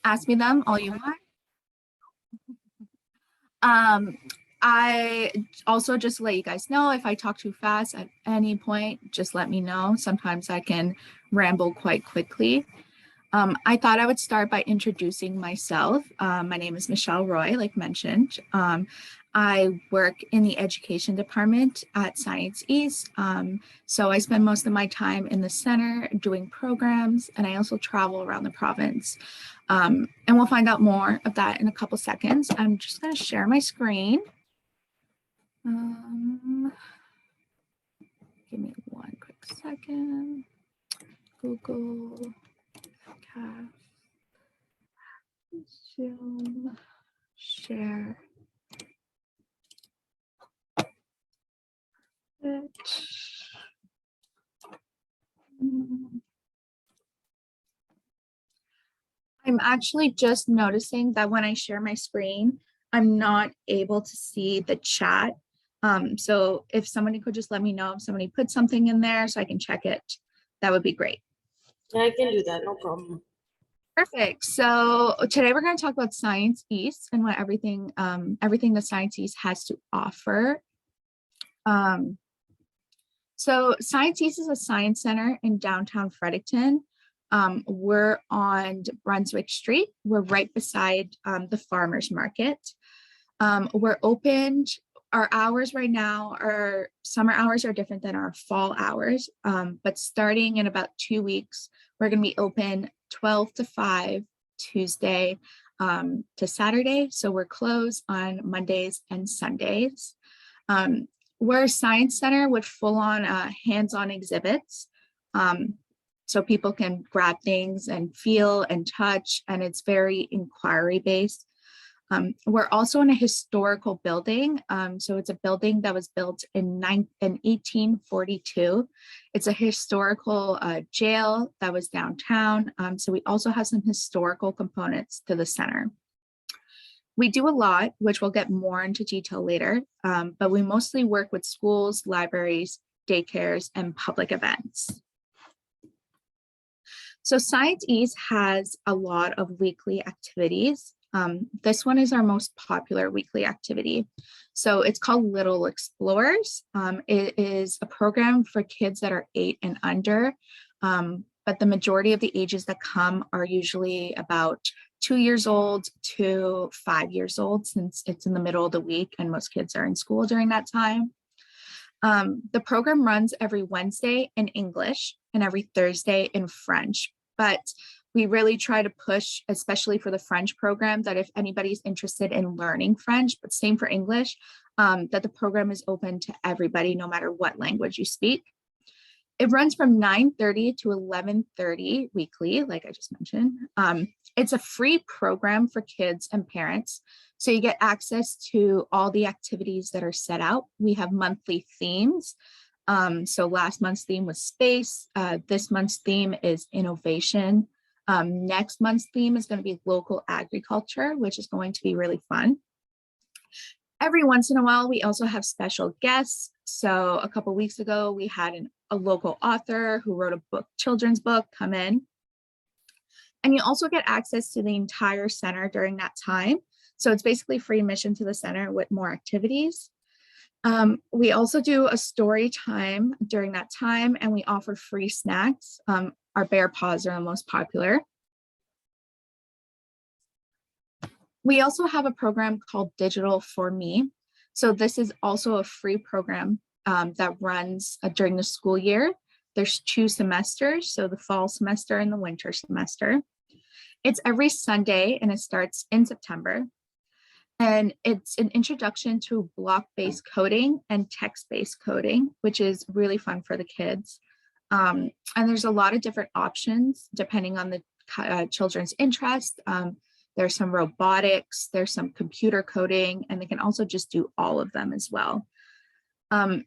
Ask me them all you want. Um, I also just to let you guys know if I talk too fast at any point, just let me know. Sometimes I can ramble quite quickly. I thought I would start by introducing myself. My name is Michelle Roy, like mentioned. I work in the education department at Science East. So I spend most of my time in the center doing programs, and I also travel around the province. And we'll find out more of that in a couple seconds. I'm just going to share my screen. Give me one quick second. Google Cast, Zoom, share it. I'm actually just noticing that when I share my screen, I'm not able to see the chat. So if somebody could just let me know if somebody put something in there so I can check it, that would be great. Yeah, I can do that, no problem. Perfect. So today we're going to talk about Science East and what everything that Science East has to offer. So Science East is a science center in downtown Fredericton. We're on Brunswick Street. We're right beside the farmers market. We're opened. Our hours right now are summer hours are different than our fall hours. But starting in about 2 weeks, we're going to be open 12 to 5 Tuesday to Saturday. So we're closed on Mondays and Sundays. We're a science center with full-on hands-on exhibits. So people can grab things and feel and touch, and it's very inquiry-based. We're also in a historical building. So it's a building that was built in 1842. It's a historical jail that was downtown. So we also have some historical components to the center. We do a lot, which we'll get more into detail later, but we mostly work with schools, libraries, daycares, and public events. So Science East has a lot of weekly activities. This one is our most popular weekly activity. So it's called Little Explorers. It is a program for kids that are 8 and under, but the majority of the ages that come are usually about 2 years old to 5 years old, since it's in the middle of the week and most kids are in school during that time. The program runs every Wednesday in English and every Thursday in French, but we really try to push, especially for the French program, that if anybody's interested in learning French, but same for English, that the program is open to everybody, no matter what language you speak. It runs from 9:30 to 11:30 weekly, like I just mentioned. It's a free program for kids and parents. So you get access to all the activities that are set out. We have monthly themes. So last month's theme was space. This month's theme is innovation. Next month's theme is going to be local agriculture, which is going to be really fun. Every once in a while, we also have special guests. So a couple weeks ago, we had a local author who wrote a children's book, come in. And you also get access to the entire center during that time. So it's basically free admission to the center with more activities. We also do a story time during that time, and we offer free snacks. Our bear paws are the most popular. We also have a program called Digital for Me. So this is also a free program that runs during the school year. There's 2 semesters, so the fall semester and the winter semester. It's every Sunday and it starts in September. And it's an introduction to block-based coding and text-based coding, which is really fun for the kids. And there's a lot of different options depending on the children's interest. There's some robotics, there's some computer coding, and they can also just do all of them as well.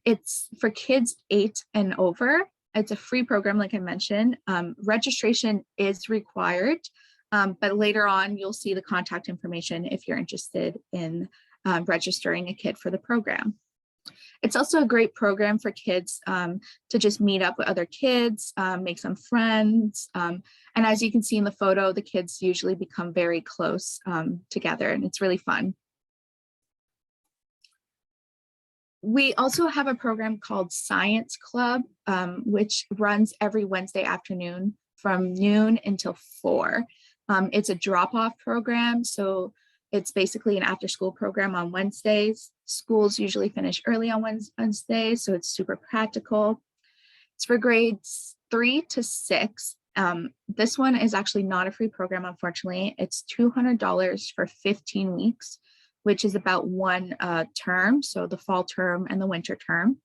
It's for kids 8 and over. It's a free program, like I mentioned. Registration is required, but later on, you'll see the contact information if you're interested in registering a kid for the program. It's also a great program for kids to just meet up with other kids, make some friends. And as you can see in the photo, the kids usually become very close together, and it's really fun. We also have a program called Science Club, which runs every Wednesday afternoon from noon until 4. It's a drop-off program, so it's basically an after-school program on Wednesdays. Schools usually finish early on Wednesdays, so it's super practical. It's for grades 3 to 6. This one is actually not a free program, unfortunately. It's $200 for 15 weeks, which is about one term, so the fall term and the winter term.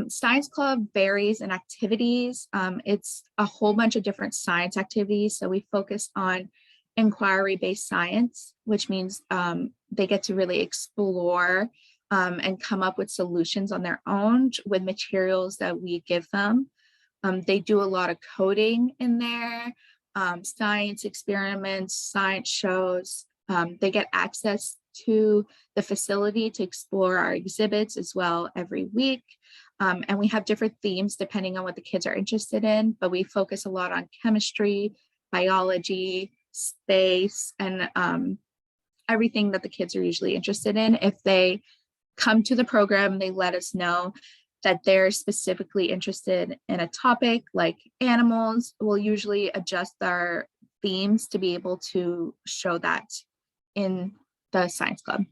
Science Club varies in activities. It's a whole bunch of different science activities. So we focus on inquiry-based science, which means they get to really explore and come up with solutions on their own with materials that we give them. They do a lot of coding in there, science experiments, science shows. They get access to the facility to explore our exhibits as well every week. And we have different themes depending on what the kids are interested in, but we focus a lot on chemistry, biology, space, and everything that the kids are usually interested in. If they come to the program, they let us know that they're specifically interested in a topic like animals, we'll usually adjust our themes to be able to show that in the Science Club.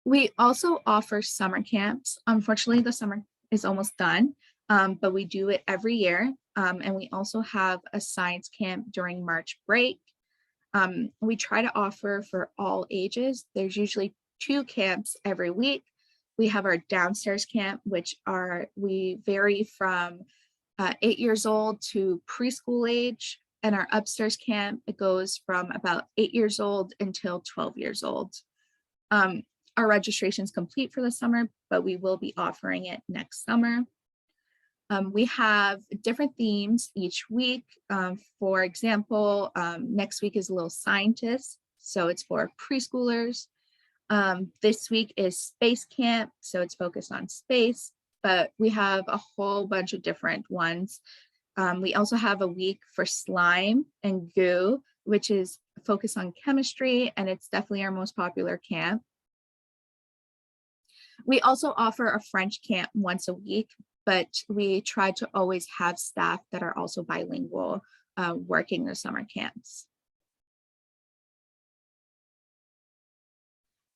We also offer summer camps. Unfortunately, the summer is almost done, but we do it every year. And we also have a science camp during March break. We try to offer for all ages. There's usually 2 camps every week. We have our downstairs camp, which we vary from 8 years old to preschool age. And our upstairs camp, it goes from about 8 years old until 12 years old. Our registration is complete for the summer, but we will be offering it next summer. We have different themes each week. For example, next week is Little Scientist, so it's for preschoolers. This week is Space Camp, so it's focused on space, but we have a whole bunch of different ones. We also have a week for slime and goo, which is focused on chemistry, and it's definitely our most popular camp. We also offer a French camp once a week, but we try to always have staff that are also bilingual working the summer camps.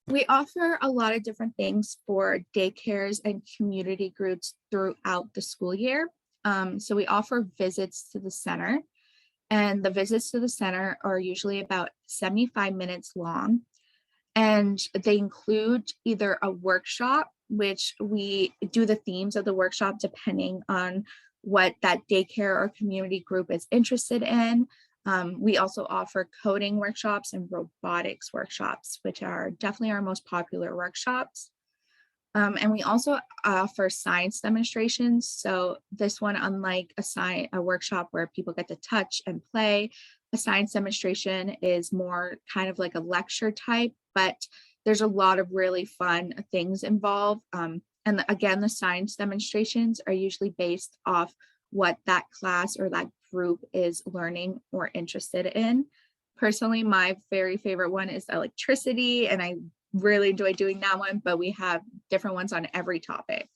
We offer a lot of different things for daycares and community groups throughout the school year. So we offer visits to the center, and the visits to the center are usually about 75 minutes long. And they include either a workshop, which we do the themes of the workshop depending on what that daycare or community group is interested in. We also offer coding workshops and robotics workshops, which are definitely our most popular workshops. And we also offer science demonstrations. So this one, unlike a workshop where people get to touch and play, a science demonstration is more kind of like a lecture type, but there's a lot of really fun things involved. And again, the science demonstrations are usually based off what that class or that group is learning or interested in. Personally, my very favorite one is electricity, and I really enjoy doing that one, but we have different ones on every topic.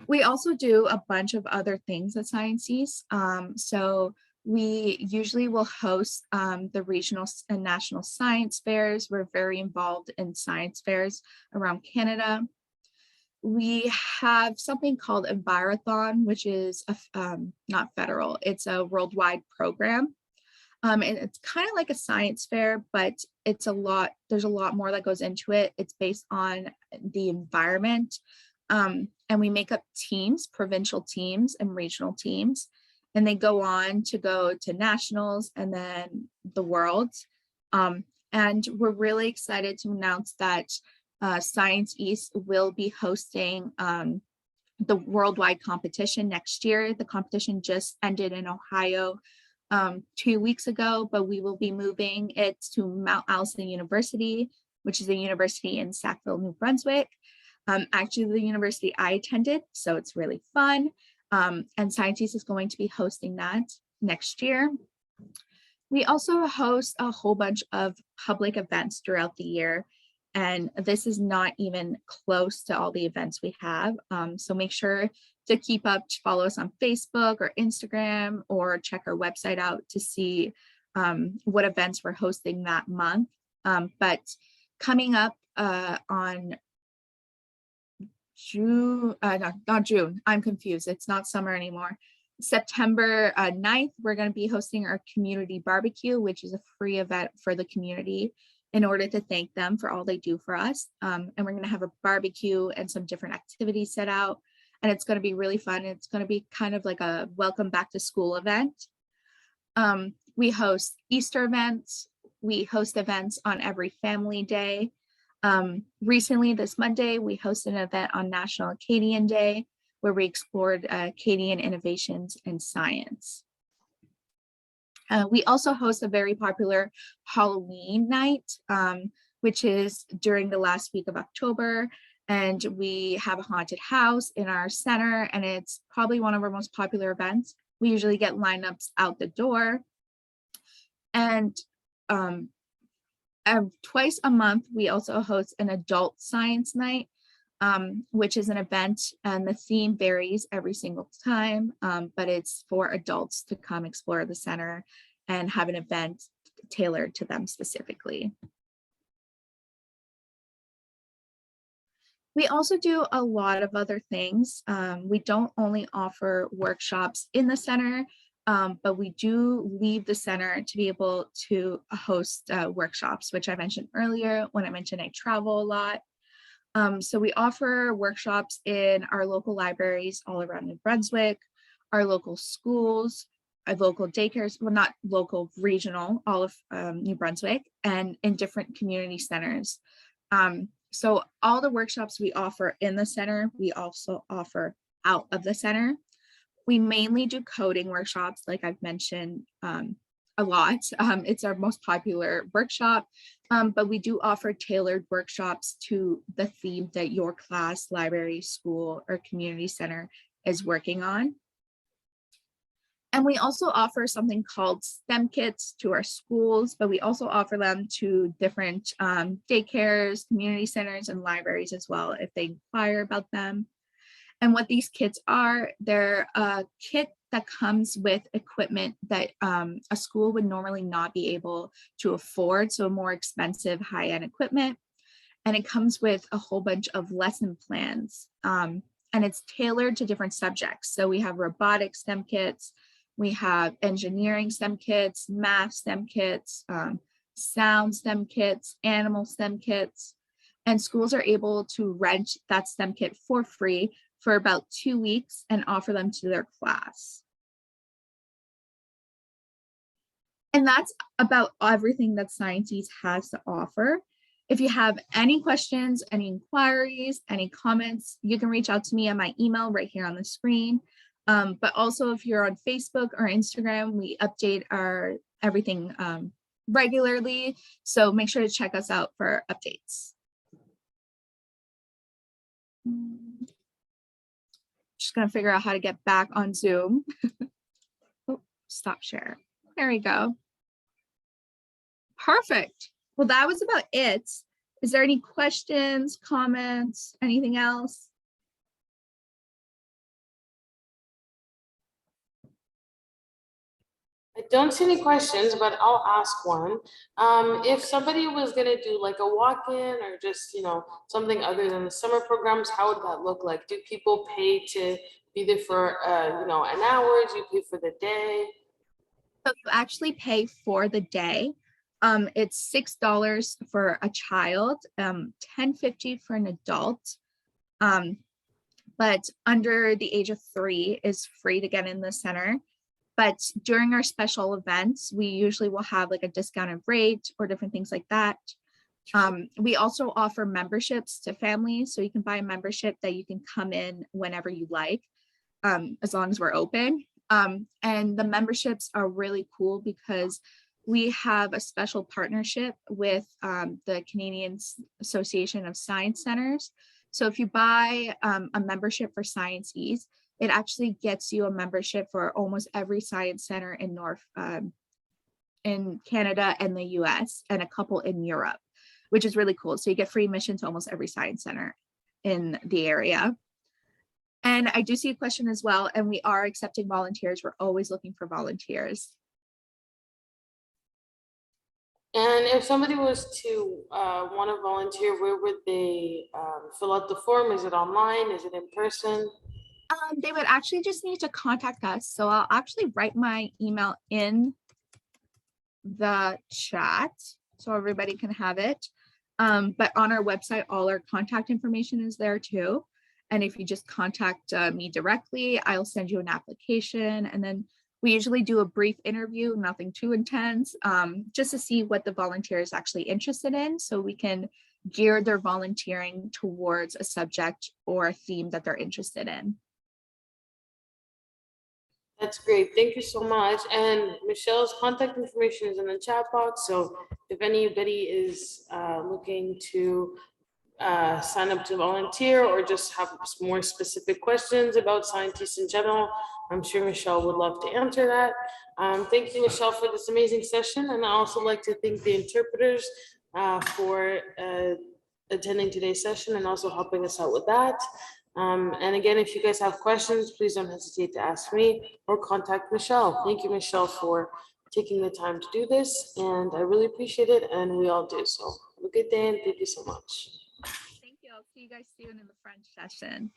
We also do a bunch of other things at Sciences. So we usually will host the regional and national science fairs. We're very involved in science fairs around Canada. We have something called Envirothon, which is not federal, it's a worldwide program. And it's kind of like a science fair, but there's a lot more that goes into it. It's based on the environment. And we make up teams, provincial teams and regional teams, and they go on to go to nationals and then the world. And we're really excited to announce that Science East will be hosting the worldwide competition next year. The competition just ended in Ohio 2 weeks ago, but we will be moving it to Mount Allison University, which is a university in Sackville, New Brunswick. Actually, the university I attended, so it's really fun. And Sciences is going to be hosting that next year. We also host a whole bunch of public events throughout the year, and this is not even close to all the events we have. So make sure to keep up, to follow us on Facebook or Instagram, or check our website out to see what events we're hosting that month. But coming up on June, no, not June, I'm confused. It's not summer anymore. September 9th, we're going to be hosting our community barbecue, which is a free event for the community in order to thank them for all they do for us. And we're going to have a barbecue and some different activities set out. And it's going to be really fun. It's going to be kind of like a welcome back to school event. We host Easter events. We host events on every family day. Recently, this Monday, we hosted an event on National Acadian Day, where we explored Acadian innovations in science. We also host a very popular Halloween night, which is during the last week of October. And we have a haunted house in our center, and it's probably one of our most popular events. We usually get lineups out the door. And twice a month, we also host an adult science night, which is an event, and the theme varies every single time, but it's for adults to come explore the center and have an event tailored to them specifically. We also do a lot of other things. We don't only offer workshops in the center, but we do leave the center to be able to host workshops, which I mentioned earlier when I mentioned I travel a lot. So we offer workshops in our local libraries all around New Brunswick, our local schools, our local daycares, well, not local, regional, all of New Brunswick, and in different community centers. So all the workshops we offer in the center, we also offer out of the center. We mainly do coding workshops, like I've mentioned a lot. It's our most popular workshop, but we do offer tailored workshops to the theme that your class, library, school, or community center is working on. And we also offer something called STEM kits to our schools, but we also offer them to different daycares, community centers, and libraries as well if they inquire about them. And what these kits are, they're a kit that comes with equipment that a school would normally not be able to afford, so more expensive high-end equipment. And it comes with a whole bunch of lesson plans, and it's tailored to different subjects. So we have robotics STEM kits, we have engineering STEM kits, math STEM kits, sound STEM kits, animal STEM kits, and schools are able to rent that STEM kit for free for about 2 weeks and offer them to their class. And that's about everything that Sciences has to offer. If you have any questions, any inquiries, any comments, you can reach out to me on my email right here on the screen. But also if you're on Facebook or Instagram, we update our everything regularly. So make sure to check us out for updates. Just gonna figure out how to get back on Zoom. Oh, stop share. There we go. Perfect. Well, that was about it. Is there any questions, comments, anything else? I don't see any questions, but I'll ask one. If somebody was gonna do like a walk-in or just, something other than the summer programs, how would that look like? Do people pay to be there for, an hour? Do you pay for the day? So you actually pay for the day. It's $6 for a child, $10.50 for an adult. But under the age of 3 is free to get in the center. But during our special events, we usually will have like a discounted rate or different things like that. We also offer memberships to families. So you can buy a membership that you can come in whenever you like, as long as we're open. And the memberships are really cool because we have a special partnership with the Canadian Association of Science Centers. So if you buy a membership for Science Ease, it actually gets you a membership for almost every science center in Canada and the US, and a couple in Europe, which is really cool. So you get free admission to almost every science center in the area. And I do see a question as well, and we are accepting volunteers. We're always looking for volunteers. And if somebody was to want to volunteer, where would they fill out the form? Is it online? Is it in person? They would actually just need to contact us. So I'll actually write my email in the chat so everybody can have it. But on our website, all our contact information is there too. And if you just contact me directly, I'll send you an application. And then we usually do a brief interview, nothing too intense, just to see what the volunteer is actually interested in, so we can gear their volunteering towards a subject or a theme that they're interested in. That's great. Thank you so much. And Michelle's contact information is in the chat box. So if anybody is looking to sign up to volunteer or just have more specific questions about scientists in general, I'm sure Michelle would love to answer that. Thank you, Michelle, for this amazing session. And I also like to thank the interpreters for attending today's session and also helping us out with that. And again, if you guys have questions, please don't hesitate to ask me or contact Michelle. Thank you, Michelle, for taking the time to do this. And I really appreciate it. And we all do. So have a good day and thank you so much. Thank you. I'll see you guys soon in the French session.